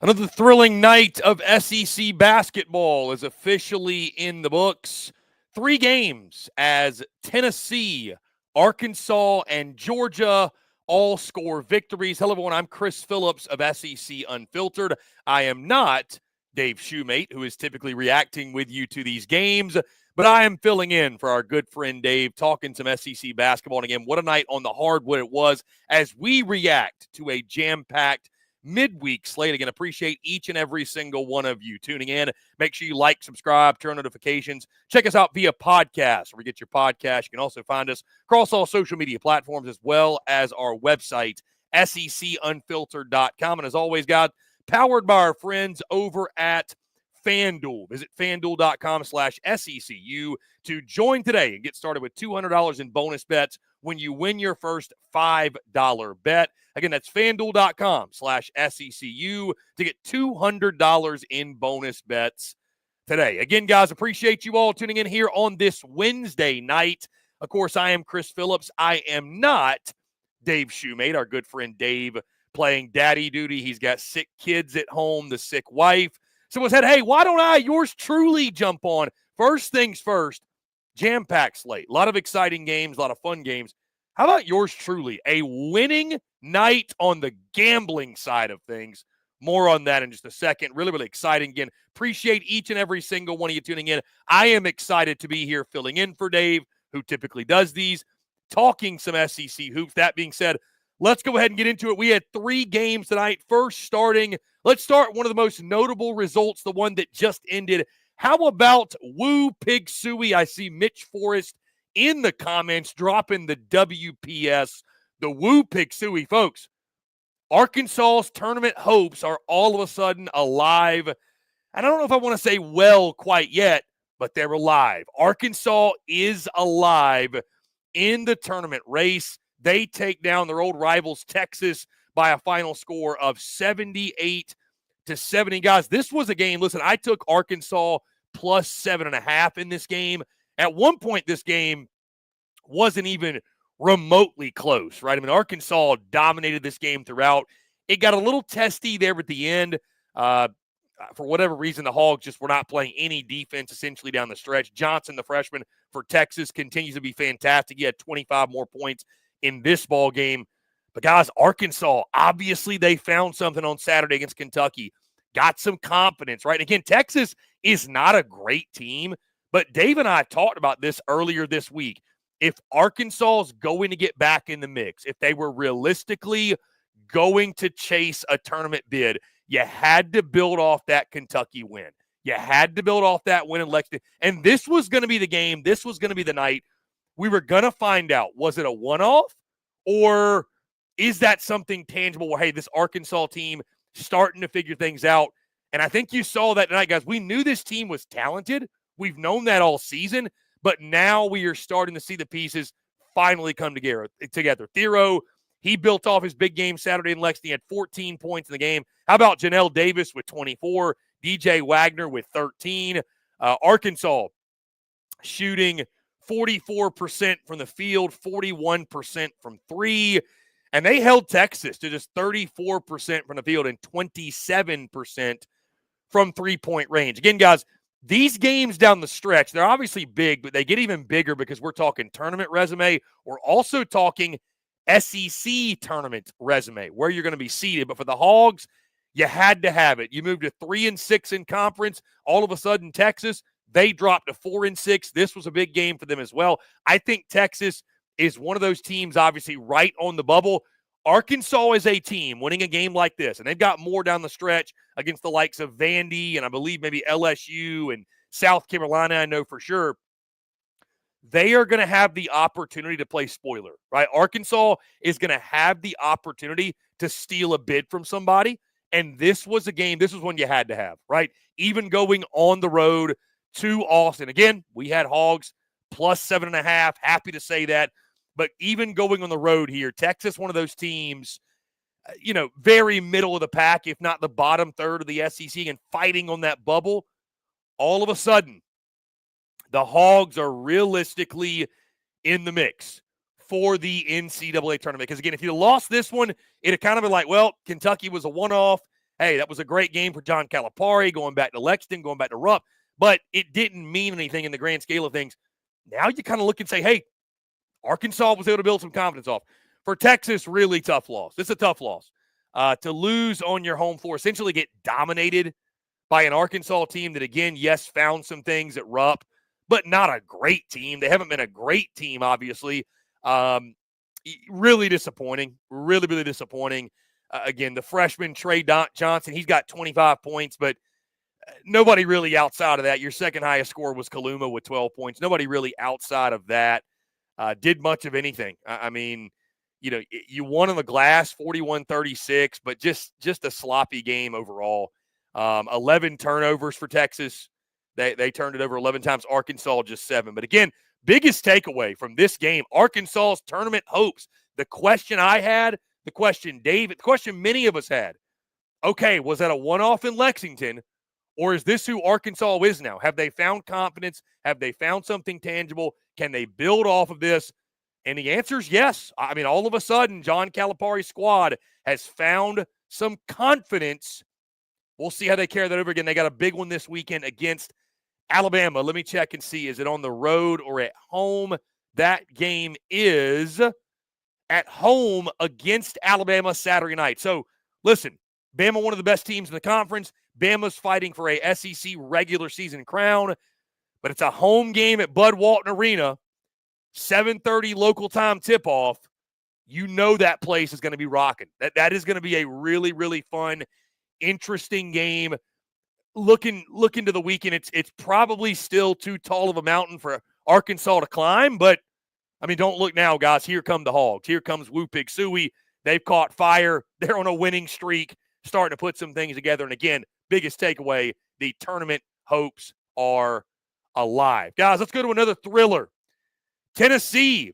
Another thrilling night of SEC basketball is officially in the books. 3 games as Tennessee, Arkansas, and Georgia all score victories. Hello, everyone. I'm Chris Phillips of SEC Unfiltered. I am not Dave Shoemate, who is typically reacting with you to these games, but I am filling in for our good friend Dave, talking some SEC basketball. And again, what a night on the hardwood it was as we react to a jam-packed midweek slate. Again, appreciate each and every single one of you tuning in. Make sure you like, subscribe, turn notifications. Check us out via podcast where we get your podcast. You can also find us across all social media platforms as well as our website, secunfiltered.com. And as always, guys, powered by our friends over at FanDuel. Visit FanDuel.com/SECU to join today and get started with $200 in bonus bets when you win your first $5 bet. Again, that's FanDuel.com/SECU to get $200 in bonus bets today. Again, guys, appreciate you all tuning in here on this Wednesday night. Of course, I am Chris Phillips. I am not Dave Shoemate, our good friend Dave, playing daddy duty. He's got sick kids at home, the sick wife. Someone said, hey, why don't I, yours truly, jump on? First things first, jam-packed slate. A lot of exciting games, a lot of fun games. How about yours truly? A winning night on the gambling side of things. More on that in just a second. Really, really exciting. Again, appreciate each and every single one of you tuning in. I am excited to be here filling in for Dave, who typically does these, talking some SEC hoops. That being said, let's go ahead and get into it. We had 3 games tonight. First, let's start one of the most notable results, the one that just ended. How about Woo Pig Suey? I see Mitch Forrest in the comments dropping the WPS, the Woo Pig Suey. Folks, Arkansas's tournament hopes are all of a sudden alive. And I don't know if I want to say well quite yet, but they're alive. Arkansas is alive in the tournament race. They take down their old rivals, Texas, by a final score of 78-70. Guys, this was a game. Listen, I took Arkansas plus 7.5 in this game. At one point, this game wasn't even remotely close, right? I mean, Arkansas dominated this game throughout. It got a little testy there at the end. For whatever reason, the Hogs just were not playing any defense essentially down the stretch. Johnson, the freshman for Texas, continues to be fantastic. He had 25 more points in this ball game. But, guys, Arkansas, obviously they found something on Saturday against Kentucky. Got some confidence, right? Again, Texas is not a great team, but Dave and I talked about this earlier this week. If Arkansas is going to get back in the mix, if they were realistically going to chase a tournament bid, you had to build off that Kentucky win. You had to build off that win in Lexington. And this was going to be the game. This was going to be the night. We were going to find out, was it a one-off or is that something tangible where, hey, this Arkansas team starting to figure things out? And I think you saw that tonight, guys. We knew this team was talented. We've known that all season, but now we are starting to see the pieces finally come together. Thero, he built off his big game Saturday in Lexington. He had 14 points in the game. How about Janelle Davis with 24, DJ Wagner with 13? Arkansas shooting 44% from the field, 41% from 3. And they held Texas to just 34% from the field and 27% from three-point range. Again, guys, these games down the stretch, they're obviously big, but they get even bigger because we're talking tournament resume. We're also talking SEC tournament resume, where you're going to be seated. But for the Hogs, you had to have it. You moved to 3-6 in conference. All of a sudden, Texas, they dropped to 4-6. This was a big game for them as well. I think Texas is one of those teams, obviously, right on the bubble. Arkansas is a team winning a game like this, and they've got more down the stretch against the likes of Vandy and I believe maybe LSU and South Carolina, I know for sure. They are going to have the opportunity to play spoiler, right? Arkansas is going to have the opportunity to steal a bid from somebody, and this was a game, this was one you had to have, right? Even going on the road to Austin. Again, we had Hogs plus 7.5, happy to say that. But even going on the road here, Texas, one of those teams, very middle of the pack, if not the bottom third of the SEC, and fighting on that bubble, all of a sudden, the Hogs are realistically in the mix for the NCAA tournament. Because, again, if you lost this one, it'd kind of been like, well, Kentucky was a one-off. hey, that was a great game for John Calipari, going back to Lexington, going back to Rupp, but it didn't mean anything in the grand scale of things. Now you kind of look and say, hey, Arkansas was able to build some confidence off. For Texas, really tough loss. It's a tough loss. To lose on your home floor, essentially get dominated by an Arkansas team that, again, yes, found some things at Rupp, but not a great team. They haven't been a great team, obviously. Really disappointing. Really, really disappointing. Again, the freshman Trey Johnson, he's got 25 points, but nobody really outside of that. Your second highest score was Kaluma with 12 points. Nobody really outside of that did much of anything. I mean, you know, you won on the glass 41-36, but just a sloppy game overall. 11 turnovers for Texas. They turned it over 11 times. Arkansas just 7. But again, biggest takeaway from this game, Arkansas's tournament hopes. The question I had, the question David, the question many of us had, okay, was that a one-off in Lexington, or is this who Arkansas is now? Have they found confidence? Have they found something tangible? Can they build off of this? And the answer is yes. I mean, all of a sudden, John Calipari's squad has found some confidence. We'll see how they carry that over again. They got a big one this weekend against Alabama. Let me check and see. Is it on the road or at home? That game is at home against Alabama Saturday night. So, listen, Bama, one of the best teams in the conference. Bama's fighting for a SEC regular season crown, but it's a home game at Bud Walton Arena, 7:30 local time tip-off. You know that place is going to be rocking. That is going to be a really, really fun, interesting game. Look into the weekend. It's probably still too tall of a mountain for Arkansas to climb, but, I mean, don't look now, guys. Here come the Hogs. Here comes Woo Pig Sooie. They've caught fire. They're on a winning streak, starting to put some things together. And, again, biggest takeaway, the tournament hopes are alive. Guys, let's go to another thriller. Tennessee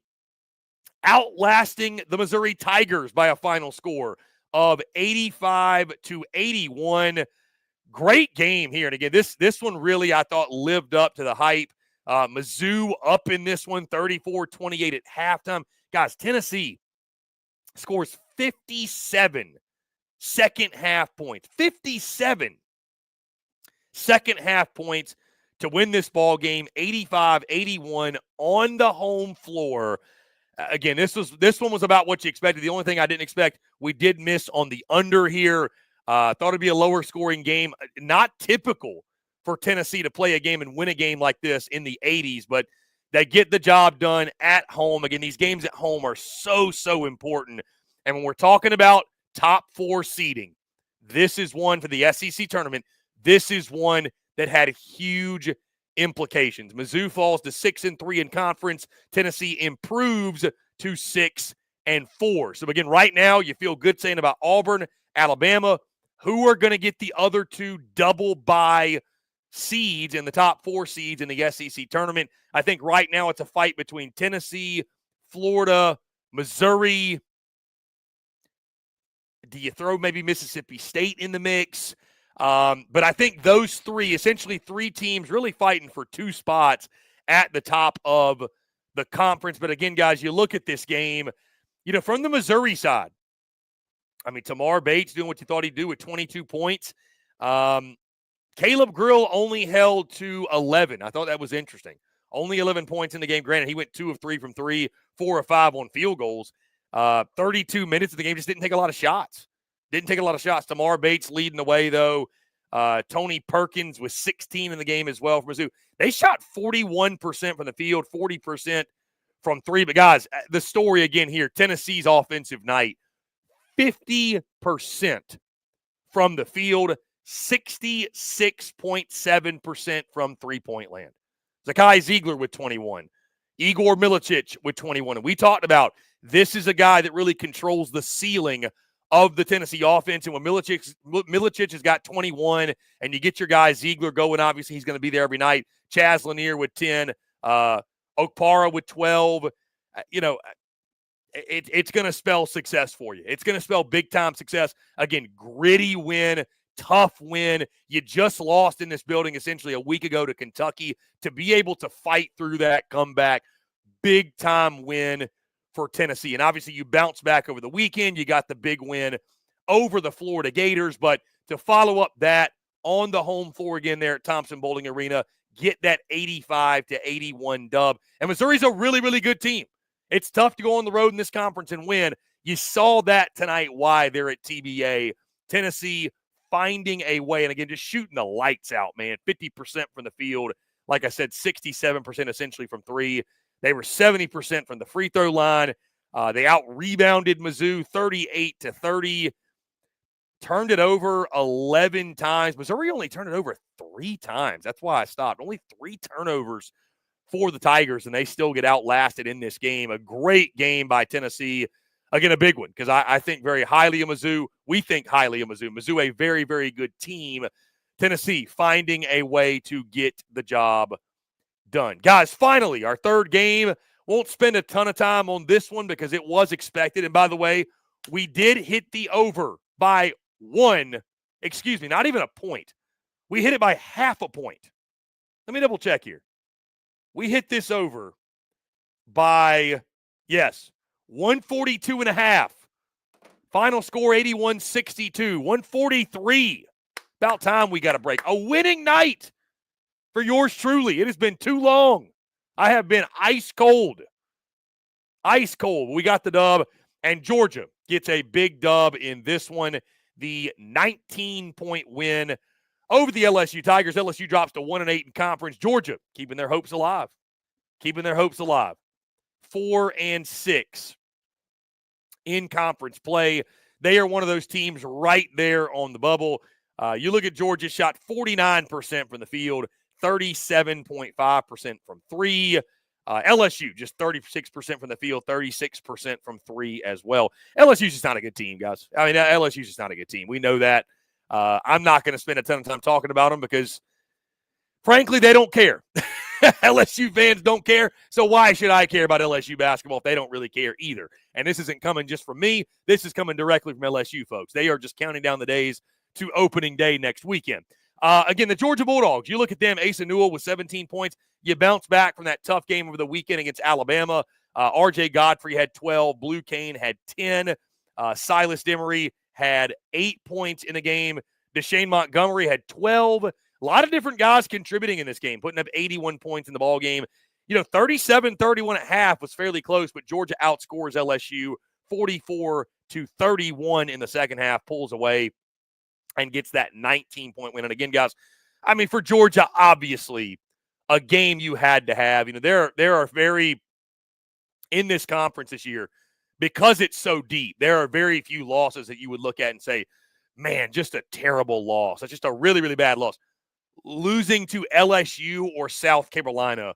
outlasting the Missouri Tigers by a final score of 85-81. Great game here. And again, this one really, I thought, lived up to the hype. Mizzou up in this one, 34-28 at halftime. Guys, Tennessee scores 57 second half points. 57 second half points to win this ball game, 85-81 on the home floor. Again, this one was about what you expected. The only thing I didn't expect, we did miss on the under here. Thought it'd be a lower scoring game. Not typical for Tennessee to play a game and win a game like this in the 80s, but they get the job done at home. Again, these games at home are so important. And when we're talking about top 4 seeding, this is one for the SEC tournament. This is one that had huge implications. Mizzou falls to 6-3 in conference. Tennessee improves to 6-4. So again, right now you feel good saying about Auburn, Alabama, who are going to get the other 2 double bye seeds in the top 4 seeds in the SEC tournament. I think right now it's a fight between Tennessee, Florida, Missouri. Do you throw maybe Mississippi State in the mix? But I think those 3, essentially 3 teams really fighting for 2 spots at the top of the conference. But again, guys, you look at this game, you know, from the Missouri side, I mean, Tamar Bates doing what you thought he'd do with 22 points. Caleb Grill only held to 11. I thought that was interesting. Only 11 points in the game. Granted, he went 2 of 3 from 3, 4 of 5 on field goals. 32 minutes of the game, just didn't take a lot of shots. Tamar Bates leading the way, though. Tony Perkins with 16 in the game as well for Mizzou. They shot 41% from the field, 40% from 3. But, guys, the story again here, Tennessee's offensive night, 50% from the field, 66.7% from three-point land. Zakai Ziegler with 21. Igor Milicic with 21. And we talked about this is a guy that really controls the ceiling of the Tennessee offense. And when Milicic has got 21 and you get your guy Ziegler going, obviously he's going to be there every night. Chaz Lanier with 10. Okpara with 12. It's going to spell success for you. It's going to spell big-time success. Again, gritty win, tough win. You just lost in this building essentially a week ago to Kentucky. To be able to fight through that comeback, big-time win for Tennessee. And obviously you bounce back over the weekend. You got the big win over the Florida Gators. But to follow up that on the home floor again there at Thompson Bowling Arena, get that 85-81 dub. And Missouri's a really, really good team. It's tough to go on the road in this conference and win. You saw that tonight why they're at TBA. Tennessee finding a way, and again, just shooting the lights out, man. 50% from the field. Like I said, 67% essentially from three. They were 70% from the free throw line. They out-rebounded Mizzou 38-30. Turned it over 11 times. Missouri only turned it over 3 times. That's why I stopped. Only 3 turnovers for the Tigers, and they still get outlasted in this game. A great game by Tennessee. Again, a big one, because I think very highly of Mizzou. We think highly of Mizzou. Mizzou, a very, very good team. Tennessee finding a way to get the job done. Guys, finally, our third game. Won't spend a ton of time on this one because it was expected. And by the way, we did hit the over by not even a point. We hit it by half a point. Let me double check here. We hit this over by, 142.5. Final score 81-62. 143. About time we got a break. A winning night for yours truly. It has been too long. I have been ice cold. Ice cold. We got the dub, and Georgia gets a big dub in this one. The 19-point win over the LSU Tigers. LSU drops to 1-8 in conference. Georgia keeping their hopes alive. 4-6 in conference play. They are one of those teams right there on the bubble. You look at Georgia, shot 49% from the field, 37.5% from three. LSU, just 36% from the field, 36% from three as well. LSU's just not a good team, guys. I mean, LSU's just not a good team. We know that. I'm not going to spend a ton of time talking about them because, frankly, they don't care. LSU fans don't care, so why should I care about LSU basketball if they don't really care either? And this isn't coming just from me. This is coming directly from LSU folks. They are just counting down the days to opening day next weekend. Again, the Georgia Bulldogs, you look at them, Asa Newell with 17 points. You bounce back from that tough game over the weekend against Alabama. R.J. Godfrey had 12. Blue Kane had 10. Silas Demery had 8 points in the game. Deshane Montgomery had 12. A lot of different guys contributing in this game, putting up 81 points in the ball game. 37-31 at half was fairly close, but Georgia outscores LSU 44-31 in the second half, pulls away, and gets that 19-point win. And again, guys, I mean, for Georgia, obviously, a game you had to have. There are very, in this conference this year, because it's so deep, there are very few losses that you would look at and say, man, just a terrible loss. That's just a really, really bad loss. Losing to LSU or South Carolina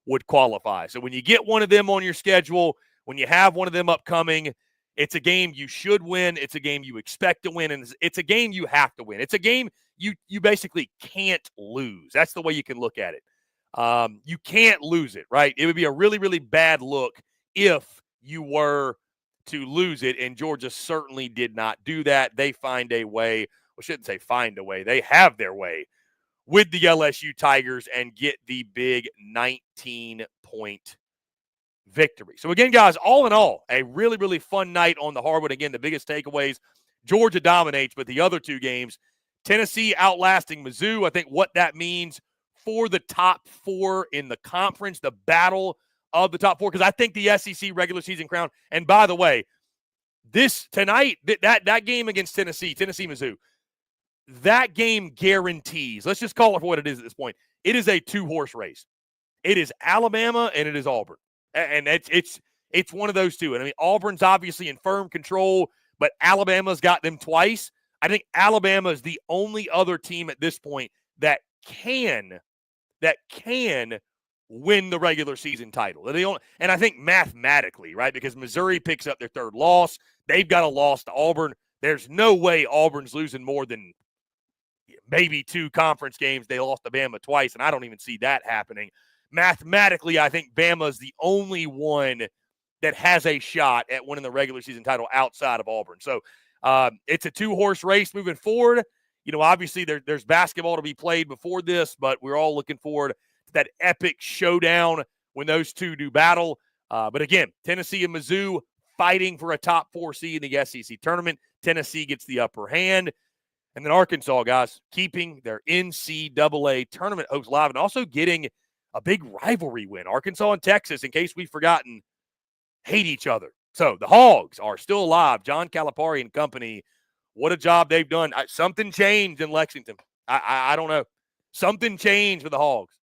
would qualify. So when you get one of them on your schedule, when you have one of them upcoming, it's a game you should win. It's a game you expect to win. And it's a game you have to win. It's a game you basically can't lose. That's the way you can look at it. You can't lose it, right? It would be a really, really bad look if you were to lose it, and Georgia certainly did not do that. They find a way. Well, I shouldn't say find a way. They have their way with the LSU Tigers and get the big 19-point victory. So, again, guys, all in all, a really, really fun night on the hardwood. Again, the biggest takeaways, Georgia dominates, but the other two games, Tennessee outlasting Mizzou. I think what that means for the top four in the conference, the battle of the top four, because I think the SEC regular season crown, and by the way, this tonight, that game against Tennessee-Mizzou, that game guarantees, let's just call it for what it is at this point, it is a two-horse race. It is Alabama and it is Auburn. And it's one of those two. And I mean, Auburn's obviously in firm control, but Alabama's got them twice. I think Alabama is the only other team at this point that can win the regular season title. And I think mathematically, right, because Missouri picks up their third loss. They've got a loss to Auburn. There's no way Auburn's losing more than maybe 2 conference games. They lost to Bama twice, and I don't even see that happening. Mathematically, I think Bama is the only one that has a shot at winning the regular season title outside of Auburn. So it's a two-horse race moving forward. Obviously there's basketball to be played before this, but we're all looking forward to that epic showdown when those two do battle. But again, Tennessee and Mizzou fighting for a top 4 seed in the SEC tournament. Tennessee gets the upper hand. And then Arkansas, guys, keeping their NCAA tournament hopes alive and also getting a big rivalry win. Arkansas and Texas, in case we've forgotten, hate each other. So the Hogs are still alive. John Calipari and company, what a job they've done. Something changed in Lexington. I don't know. Something changed with the Hogs.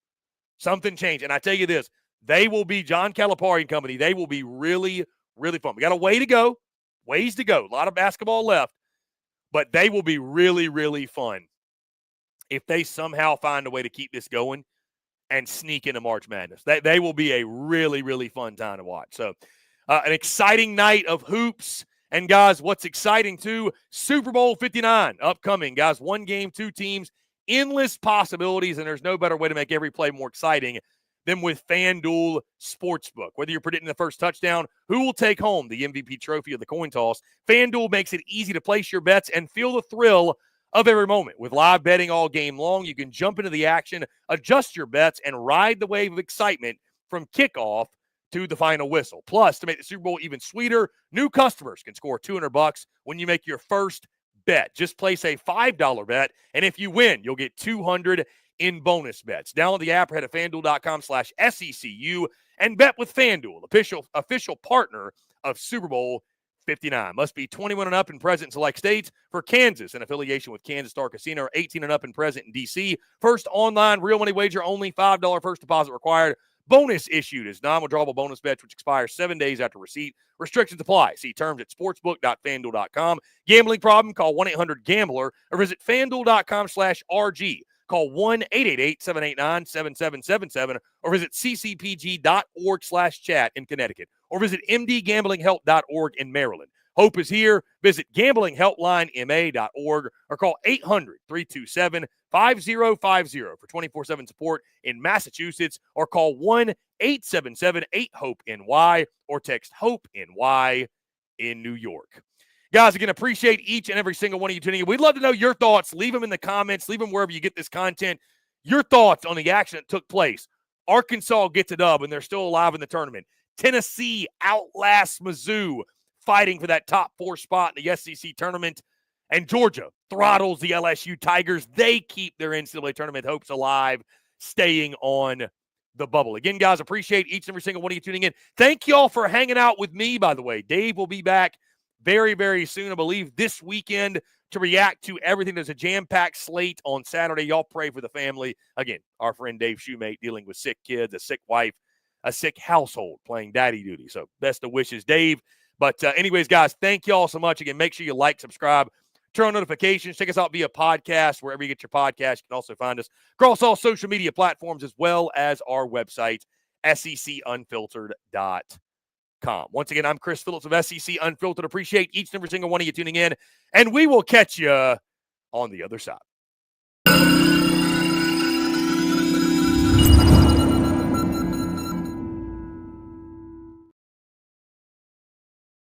Something changed. And I tell you this, they will be, John Calipari and company, they will be really, really fun. We got a ways to go. A lot of basketball left. But they will be really, really fun if they somehow find a way to keep this going and sneak into March Madness. They will be a really, really fun time to watch. So an exciting night of hoops. And, guys, what's exciting, too, Super Bowl 59 upcoming. Guys, one game, two teams, endless possibilities, and there's no better way to make every play more exciting than with FanDuel Sportsbook. Whether you're predicting the first touchdown, who will take home the MVP trophy of the coin toss, FanDuel makes it easy to place your bets and feel the thrill of every moment. With live betting all game long, you can jump into the action, adjust your bets, and ride the wave of excitement from kickoff to the final whistle. Plus, to make the Super Bowl even sweeter, new customers can score $200 when you make your first bet. Just place a $5 bet, and if you win, you'll get $200 in bonus bets. Download the app or head to FanDuel.com/SECU and bet with FanDuel, official partner of Super Bowl 59. Must be 21 and up and present in select states. For Kansas, an affiliation with Kansas Star Casino, 18 and up and present in D.C. First online real money wager only, $5 first deposit required. Bonus issued is non-withdrawable bonus bets, which expire 7 days after receipt. Restrictions apply. See terms at sportsbook.fanduel.com. Gambling problem? Call 1-800-GAMBLER or visit fanduel.com/RG. Call 1-888-789-7777 or visit ccpg.org/chat in Connecticut or visit mdgamblinghelp.org in Maryland. Hope is here. Visit gamblinghelplinema.org or call 800-327-5050 for 24/7 support in Massachusetts or call 1-877-8-HOPE-NY or text HOPE-NY in New York. Guys, again, appreciate each and every single one of you tuning in. We'd love to know your thoughts. Leave them in the comments. Leave them wherever you get this content. Your thoughts on the action that took place. Arkansas gets a dub, and they're still alive in the tournament. Tennessee outlasts Mizzou, fighting for that top 4 spot in the SEC tournament. And Georgia throttles the LSU Tigers. They keep their NCAA tournament hopes alive, staying on the bubble. Again, guys, appreciate each and every single one of you tuning in. Thank you all for hanging out with me, by the way. Dave will be back very, very soon, I believe, this weekend to react to everything. There's a jam-packed slate on Saturday. Y'all pray for the family. Again, our friend Dave Shoemate dealing with sick kids, a sick wife, a sick household, playing daddy duty. So best of wishes, Dave. But anyways, guys, thank you all so much. Again, make sure you like, subscribe, turn on notifications. Check us out via podcast, wherever you get your podcast. You can also find us across all social media platforms as well as our website, secunfiltered.com. Once again, I'm Chris Phillips of SEC Unfiltered. Appreciate each and every single one of you tuning in, and we will catch you on the other side.